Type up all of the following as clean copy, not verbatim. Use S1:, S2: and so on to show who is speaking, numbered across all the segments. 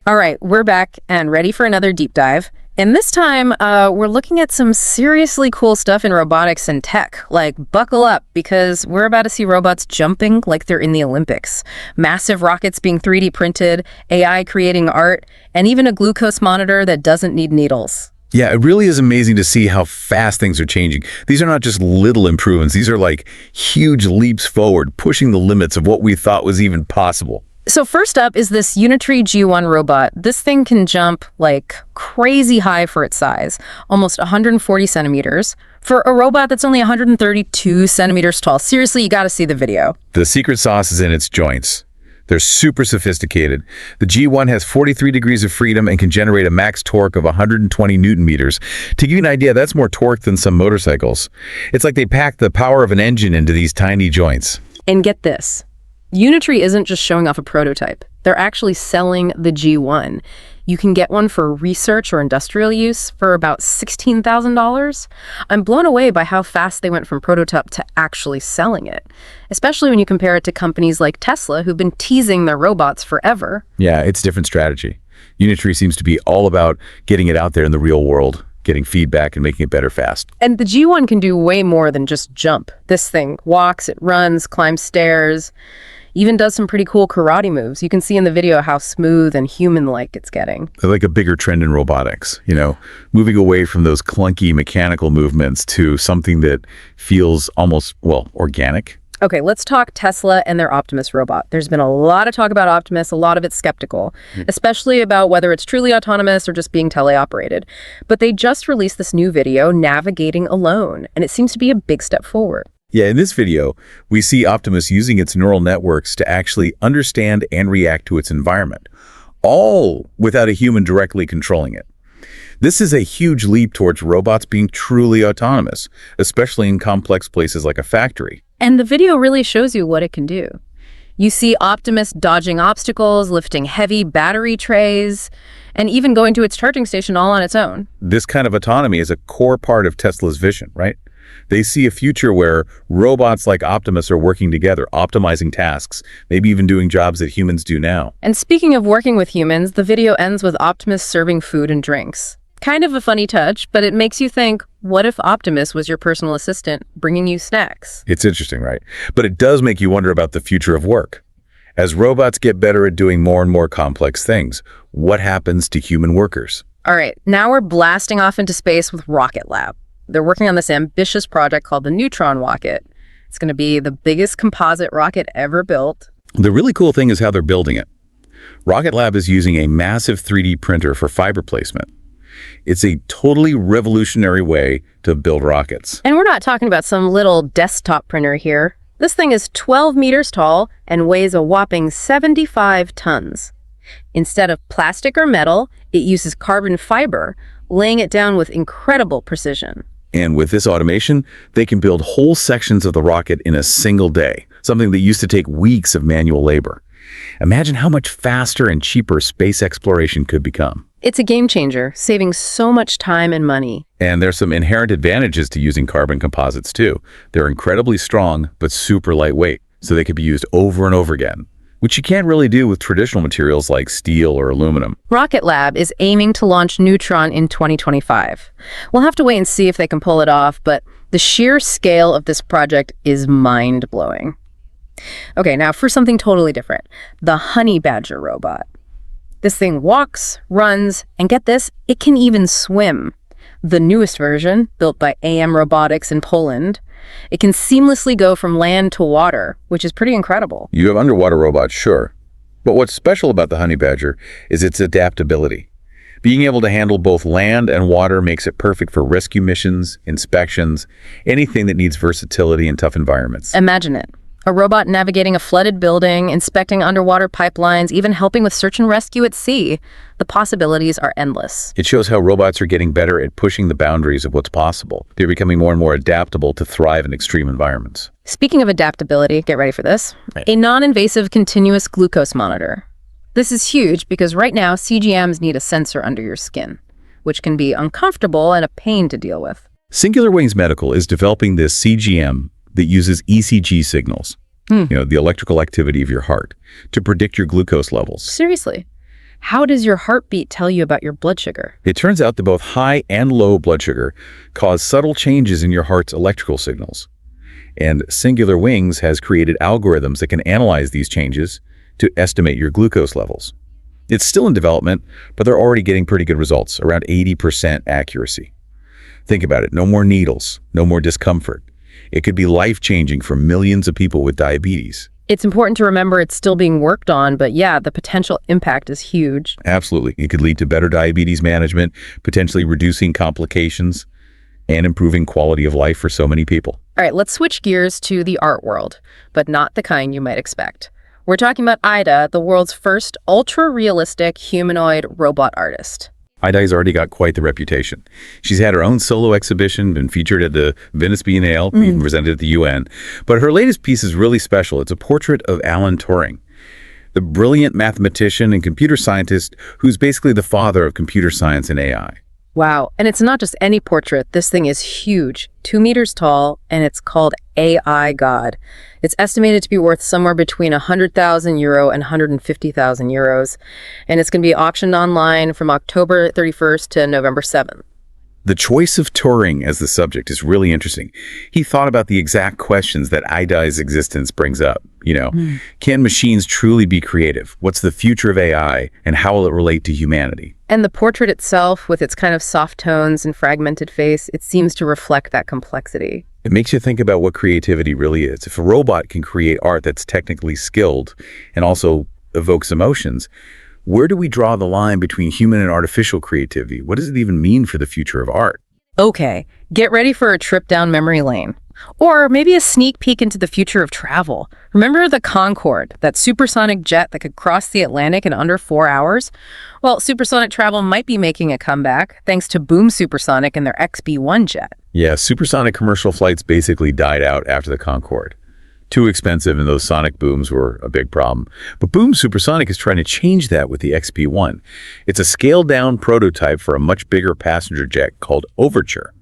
S1: All right, we're back and ready for another deep dive. And this time, we're looking at some seriously cool stuff in robotics and tech. Like, buckle up, because we're about to see robots jumping like they're in the Olympics. Massive rockets being 3D printed, AI creating art, and even a glucose monitor that doesn't need needles.
S2: Yeah, it really is amazing to see how fast things are changing. These are not just little improvements. These are like huge leaps forward, pushing the limits of what we thought was even possible.
S1: So first up is this Unitree G1 robot. This thing can jump like crazy high for its size, almost 140 centimeters, for a robot that's only 132 centimeters tall. Seriously, you gotta see the video.
S2: The secret sauce is in its joints. They're super sophisticated. The G1 has 43 degrees of freedom and can generate a max torque of 120 Newton meters. To give you an idea, that's more torque than some motorcycles. It's like they packed the power of an engine into these tiny joints.
S1: And get this. Unitree isn't just showing off a prototype. They're actually selling the G1. You can get one for research or industrial use for about $16,000. I'm blown away by how fast they went from prototype to actually selling it, especially when you compare it to companies like Tesla, who've been teasing their robots forever.
S2: Yeah, it's a different strategy. Unitree seems to be all about getting it out there in the real world, getting feedback and making it better fast.
S1: And the G1 can do way more than just jump. This thing walks, it runs, climbs stairs, even does some pretty cool karate moves. You can see in the video how smooth and human-like it's getting.
S2: Like a bigger trend in robotics, moving away from those clunky mechanical movements to something that feels almost, organic.
S1: Okay, let's talk Tesla and their Optimus robot. There's been a lot of talk about Optimus, a lot of it's skeptical, especially about whether it's truly autonomous or just being teleoperated. But they just released this new video, navigating alone, and it seems to be a big step forward.
S2: Yeah, in this video, we see Optimus using its neural networks to actually understand and react to its environment, all without a human directly controlling it. This is a huge leap towards robots being truly autonomous, especially in complex places like a factory.
S1: And the video really shows you what it can do. You see Optimus dodging obstacles, lifting heavy battery trays, and even going to its charging station all on its own.
S2: This kind of autonomy is a core part of Tesla's vision, right? They see a future where robots like Optimus are working together, optimizing tasks, maybe even doing jobs that humans do now.
S1: And speaking of working with humans, the video ends with Optimus serving food and drinks. Kind of a funny touch, but it makes you think, what if Optimus was your personal assistant bringing you snacks?
S2: It's interesting, right? But it does make you wonder about the future of work. As robots get better at doing more and more complex things, what happens to human workers?
S1: All right, now we're blasting off into space with Rocket Lab. They're working on this ambitious project called the Neutron rocket. It's going to be the biggest composite rocket ever built.
S2: The really cool thing is how they're building it. Rocket Lab is using a massive 3D printer for fiber placement. It's a totally revolutionary way to build rockets.
S1: And we're not talking about some little desktop printer here. This thing is 12 meters tall and weighs a whopping 75 tons. Instead of plastic or metal, it uses carbon fiber, laying it down with incredible precision.
S2: And with this automation, they can build whole sections of the rocket in a single day, something that used to take weeks of manual labor. Imagine how much faster and cheaper space exploration could become.
S1: It's a game changer, saving so much time and money.
S2: And there's some inherent advantages to using carbon composites too. They're incredibly strong, but super lightweight, so they could be used over and over again, which you can't really do with traditional materials like steel or aluminum.
S1: Rocket Lab is aiming to launch Neutron in 2025. We'll have to wait and see if they can pull it off, but the sheer scale of this project is mind-blowing. Okay, now for something totally different, the Honey Badger robot. This thing walks, runs, and get this, it can even swim. The newest version, built by AM Robotics in Poland, it can seamlessly go from land to water, which is pretty incredible.
S2: You have underwater robots, sure. But what's special about the Honey Badger is its adaptability. Being able to handle both land and water makes it perfect for rescue missions, inspections, anything that needs versatility in tough environments.
S1: Imagine it. A robot navigating a flooded building, inspecting underwater pipelines, even helping with search and rescue at sea. The possibilities are endless.
S2: It shows how robots are getting better at pushing the boundaries of what's possible. They're becoming more and more adaptable to thrive in extreme environments.
S1: Speaking of adaptability, get ready for this.
S2: Right.
S1: A non-invasive continuous glucose monitor. This is huge because right now CGMs need a sensor under your skin, which can be uncomfortable and a pain to deal with.
S2: Singular Wings Medical is developing this CGM that uses ECG signals, the electrical activity of your heart, to predict your glucose levels.
S1: Seriously? How does your heartbeat tell you about your blood sugar?
S2: It turns out that both high and low blood sugar cause subtle changes in your heart's electrical signals. And Singular Wings has created algorithms that can analyze these changes to estimate your glucose levels. It's still in development, but they're already getting pretty good results, around 80% accuracy. Think about it, no more needles, no more discomfort. It could be life-changing for millions of people with diabetes.
S1: It's important to remember it's still being worked on, but yeah, the potential impact is huge.
S2: Absolutely. It could lead to better diabetes management, potentially reducing complications, and improving quality of life for so many people.
S1: All right, let's switch gears to the art world, but not the kind you might expect. We're talking about Ida, the world's first ultra-realistic humanoid robot artist.
S2: Ida's already got quite the reputation. She's had her own solo exhibition, been featured at the Venice Biennale, even presented at the UN. But her latest piece is really special. It's a portrait of Alan Turing, the brilliant mathematician and computer scientist who's basically the father of computer science and AI.
S1: Wow, and it's not just any portrait. This thing is huge, 2 meters tall, and it's called AI God. It's estimated to be worth somewhere between €100,000 and €150,000, and it's going to be auctioned online from October 31st to November 7th.
S2: The choice of Turing as the subject is really interesting. He thought about the exact questions that Ida's existence brings up. Can machines truly be creative? What's the future of AI, and how will it relate to humanity?
S1: And the portrait itself, with its kind of soft tones and fragmented face, it seems to reflect that complexity.
S2: It makes you think about what creativity really is. If a robot can create art that's technically skilled and also evokes emotions, where do we draw the line between human and artificial creativity? What does it even mean for the future of art?
S1: Okay, get ready for a trip down memory lane. Or maybe a sneak peek into the future of travel. Remember the Concorde, that supersonic jet that could cross the Atlantic in under 4 hours? Well, supersonic travel might be making a comeback, thanks to Boom Supersonic and their XB1 jet.
S2: Yeah, supersonic commercial flights basically died out after the Concorde. Too expensive, and those sonic booms were a big problem. But Boom Supersonic is trying to change that with the XB1. It's a scaled-down prototype for a much bigger passenger jet called Overture.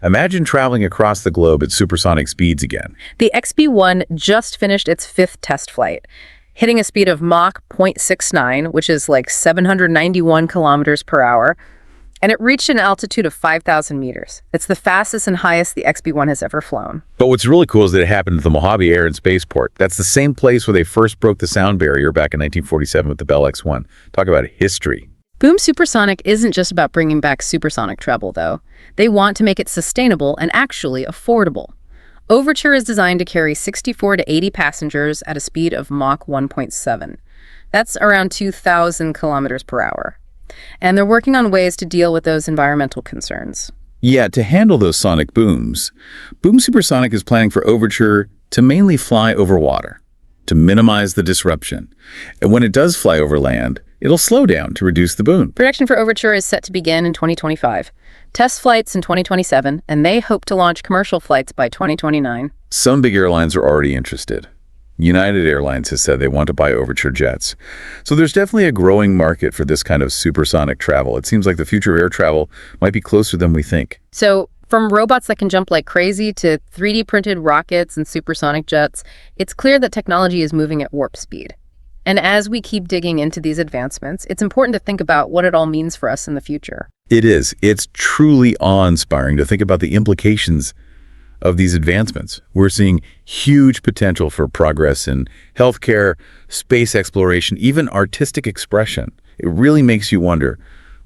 S2: Imagine traveling across the globe at supersonic speeds again.
S1: The XB1 just finished its 5th test flight, hitting a speed of Mach 0.69, which is like 791 kilometers per hour, and it reached an altitude of 5,000 meters. It's the fastest and highest the XB1 has ever flown.
S2: But what's really cool is that it happened at the Mojave Air and Spaceport. That's the same place where they first broke the sound barrier back in 1947 with the Bell X-1. Talk about history.
S1: Boom Supersonic isn't just about bringing back supersonic travel, though. They want to make it sustainable and actually affordable. Overture is designed to carry 64 to 80 passengers at a speed of Mach 1.7. That's around 2,000 kilometers per hour. And they're working on ways to deal with those environmental concerns.
S2: Yeah, to handle those sonic booms, Boom Supersonic is planning for Overture to mainly fly over water, to minimize the disruption. And when it does fly over land, it'll slow down to reduce the boom.
S1: Production for Overture is set to begin in 2025. Test flights in 2027, and they hope to launch commercial flights by 2029.
S2: Some big airlines are already interested. United Airlines has said they want to buy Overture jets. So there's definitely a growing market for this kind of supersonic travel. It seems like the future of air travel might be closer than we think.
S1: So from robots that can jump like crazy to 3D printed rockets and supersonic jets, it's clear that technology is moving at warp speed. And as we keep digging into these advancements, it's important to think about what it all means for us in the future.
S2: It is. It's truly awe-inspiring to think about the implications of these advancements. We're seeing huge potential for progress in healthcare, space exploration, even artistic expression. It really makes you wonder,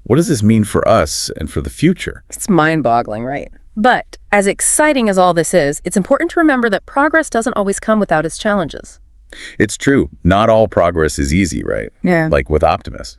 S2: what does this mean for us and for the future?
S1: It's mind-boggling, right? But as exciting as all this is, it's important to remember that progress doesn't always come without its challenges.
S2: It's true. Not all progress is easy, right?
S1: Yeah.
S2: Like with Optimus.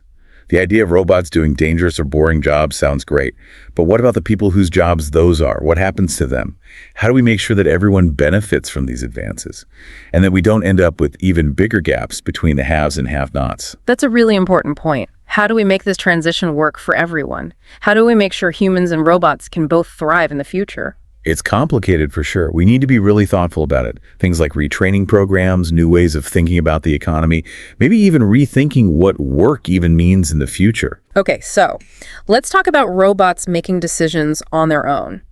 S2: The idea of robots doing dangerous or boring jobs sounds great. But what about the people whose jobs those are? What happens to them? How do we make sure that everyone benefits from these advances? And that we don't end up with even bigger gaps between the haves and have-nots?
S1: That's a really important point. How do we make this transition work for everyone? How do we make sure humans and robots can both thrive in the future?
S2: It's complicated for sure. We need to be really thoughtful about it. Things like retraining programs, new ways of thinking about the economy, maybe even rethinking what work even means in the future.
S1: Okay, so let's talk about robots making decisions on their own.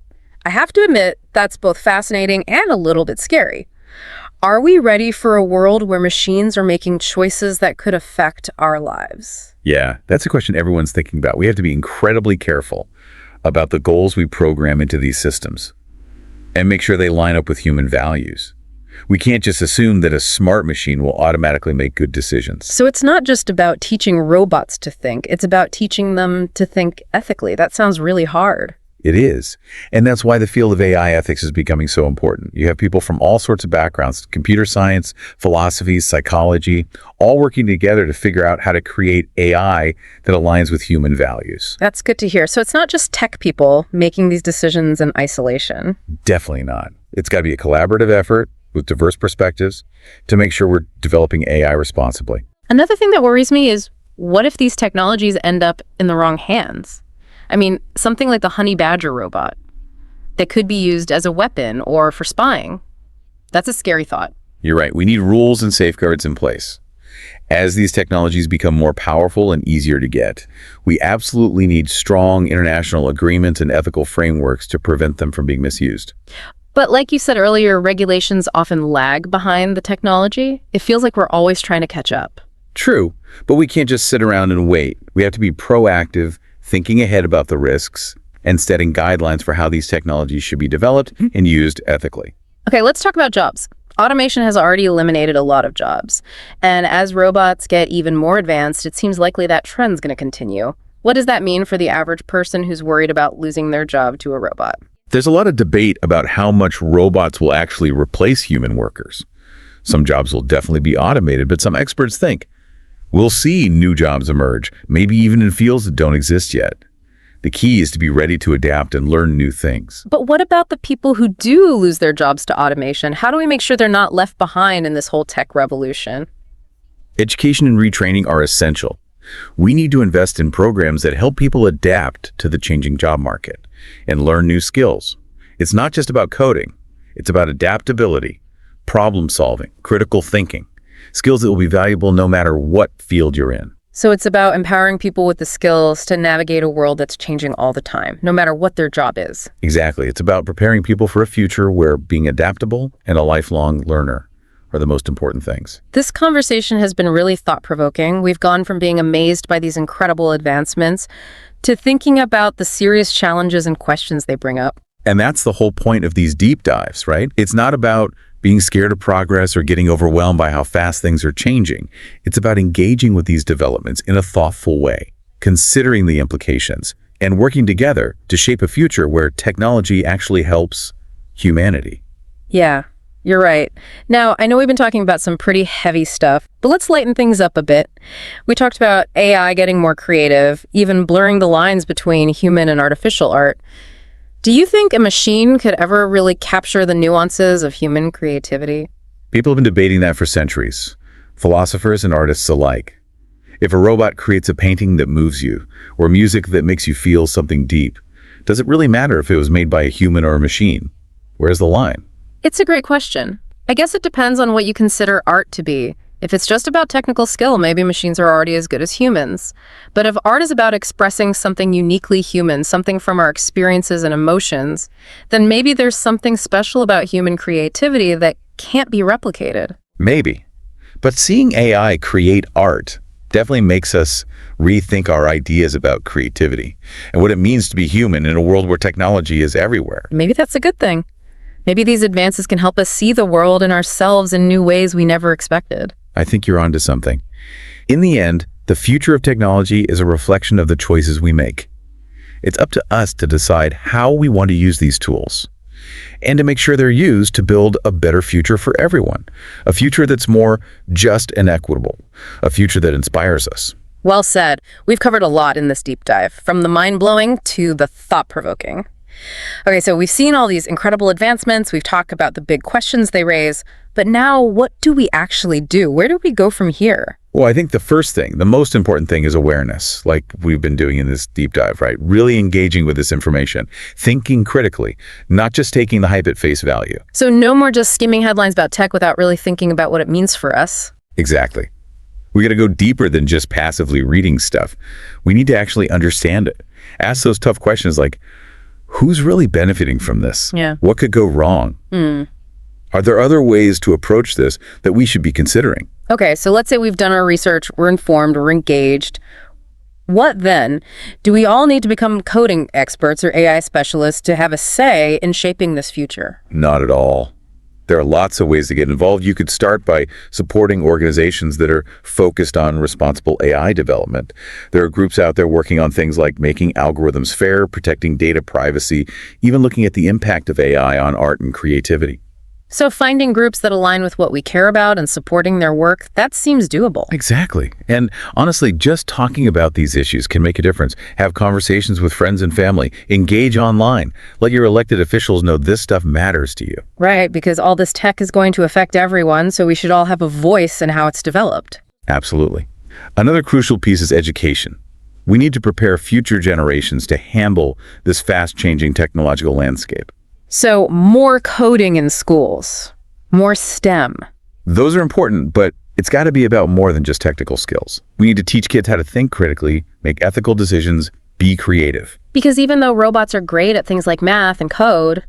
S1: I have to admit, that's both fascinating and a little bit scary. Are we ready for a world where machines are making choices that could affect our lives?
S2: Yeah, that's a question everyone's thinking about. We have to be incredibly careful about the goals we program into these systems and make sure they line up with human values. We can't just assume that a smart machine will automatically make good decisions.
S1: So it's not just about teaching robots to think, it's about teaching them to think ethically. That sounds really hard.
S2: It is. And that's why the field of AI ethics is becoming so important. You have people from all sorts of backgrounds, computer science, philosophy, psychology, all working together to figure out how to create AI that aligns with human values.
S1: That's good to hear. So it's not just tech people making these decisions in isolation.
S2: Definitely not. It's got to be a collaborative effort with diverse perspectives to make sure we're developing AI responsibly.
S1: Another thing that worries me is, what if these technologies end up in the wrong hands? I mean, something like the honey badger robot that could be used as a weapon or for spying. That's a scary thought.
S2: You're right. We need rules and safeguards in place. As these technologies become more powerful and easier to get, we absolutely need strong international agreements and ethical frameworks to prevent them from being misused.
S1: But like you said earlier, regulations often lag behind the technology. It feels like we're always trying to catch up.
S2: True, but we can't just sit around and wait. We have to be proactive, thinking ahead about the risks, and setting guidelines for how these technologies should be developed and used ethically.
S1: Okay, let's talk about jobs. Automation has already eliminated a lot of jobs. And as robots get even more advanced, it seems likely that trend's going to continue. What does that mean for the average person who's worried about losing their job to a robot?
S2: There's a lot of debate about how much robots will actually replace human workers. Some jobs will definitely be automated, but some experts think we'll see new jobs emerge, maybe even in fields that don't exist yet. The key is to be ready to adapt and learn new things.
S1: But what about the people who do lose their jobs to automation? How do we make sure they're not left behind in this whole tech revolution?
S2: Education and retraining are essential. We need to invest in programs that help people adapt to the changing job market and learn new skills. It's not just about coding. It's about adaptability, problem solving, critical thinking, skills that will be valuable no matter what field you're in.
S1: So it's about empowering people with the skills to navigate a world that's changing all the time, no matter what their job is.
S2: Exactly. It's about preparing people for a future where being adaptable and a lifelong learner are the most important things.
S1: This conversation has been really thought-provoking. We've gone from being amazed by these incredible advancements to thinking about the serious challenges and questions they bring up.
S2: And that's the whole point of these deep dives, right? It's not about being scared of progress or getting overwhelmed by how fast things are changing. It's about engaging with these developments in a thoughtful way, considering the implications, and working together to shape a future where technology actually helps humanity.
S1: Yeah, you're right. Now, I know we've been talking about some pretty heavy stuff, but let's lighten things up a bit. We talked about AI getting more creative, even blurring the lines between human and artificial art. Do you think a machine could ever really capture the nuances of human creativity?
S2: People have been debating that for centuries, philosophers and artists alike. If a robot creates a painting that moves you, or music that makes you feel something deep, does it really matter if it was made by a human or a machine? Where's the line?
S1: It's a great question. I guess it depends on what you consider art to be. If it's just about technical skill, maybe machines are already as good as humans. But if art is about expressing something uniquely human, something from our experiences and emotions, then maybe there's something special about human creativity that can't be replicated.
S2: Maybe. But seeing AI create art definitely makes us rethink our ideas about creativity and what it means to be human in a world where technology is everywhere.
S1: Maybe that's a good thing. Maybe these advances can help us see the world and ourselves in new ways we never expected.
S2: I think you're onto something. In the end, the future of technology is a reflection of the choices we make. It's up to us to decide how we want to use these tools and to make sure they're used to build a better future for everyone, a future that's more just and equitable, a future that inspires us.
S1: Well said. We've covered a lot in this deep dive, from the mind-blowing to the thought-provoking. Okay, so we've seen all these incredible advancements, we've talked about the big questions they raise, but now what do we actually do? Where do we go from here?
S2: Well, I think the first thing, the most important thing is awareness, like we've been doing in this deep dive, right? Really engaging with this information, thinking critically, not just taking the hype at face value.
S1: So no more just skimming headlines about tech without really thinking about what it means for us.
S2: Exactly. We got to go deeper than just passively reading stuff. We need to actually understand it. Ask those tough questions like, who's really benefiting from this?
S1: Yeah.
S2: What could go wrong? Are there other ways to approach this that we should be considering?
S1: Okay, so let's say we've done our research, we're informed, we're engaged. What then? Do we all need to become coding experts or AI specialists to have a say in shaping this future?
S2: Not at all. There are lots of ways to get involved. You could start by supporting organizations that are focused on responsible AI development. There are groups out there working on things like making algorithms fair, protecting data privacy, even looking at the impact of AI on art and creativity.
S1: So finding groups that align with what we care about and supporting their work, that seems doable.
S2: Exactly. And honestly, just talking about these issues can make a difference. Have conversations with friends and family. Engage online. Let your elected officials know this stuff matters to you.
S1: Right, because all this tech is going to affect everyone, so we should all have a voice in how it's developed.
S2: Absolutely. Another crucial piece is education. We need to prepare future generations to handle this fast-changing technological landscape.
S1: So more coding in schools, more STEM.
S2: Those are important, but it's got to be about more than just technical skills. We need to teach kids how to think critically, make ethical decisions, be creative.
S1: Because even though robots are great at things like math and code,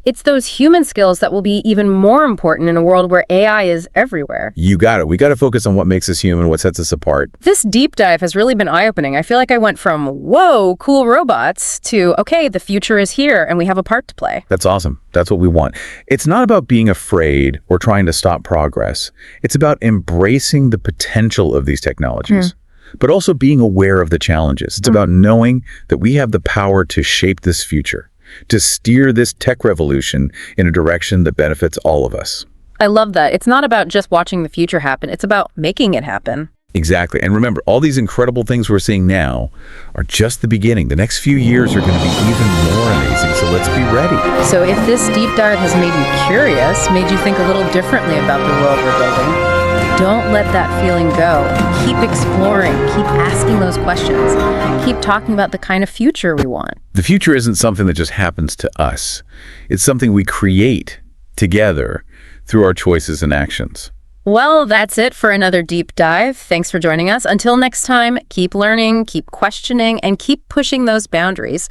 S1: it's those human skills that will be even more important in a world where AI is everywhere.
S2: You got it. We got to focus on what makes us human, what sets us apart.
S1: This deep dive has really been eye-opening. I feel like I went from, whoa, cool robots, to, okay, the future is here and we have a part to play.
S2: That's awesome. That's what we want. It's not about being afraid or trying to stop progress. It's about embracing the potential of these technologies, but also being aware of the challenges. It's about knowing that we have the power to shape this future, to steer this tech revolution in a direction that benefits all of us.
S1: I love that. It's not about just watching the future happen. It's about making it happen.
S2: Exactly. And remember, all these incredible things we're seeing now are just the beginning. The next few years are going to be even more amazing, so let's be ready.
S1: So if this deep dive has made you curious, made you think a little differently about the world we're building, don't let that feeling go. Keep exploring. Keep asking those questions. Keep talking about the kind of future we want.
S2: The future isn't something that just happens to us. It's something we create together through our choices and actions.
S1: Well, that's it for another deep dive. Thanks for joining us. Until next time, keep learning, keep questioning, and keep pushing those boundaries.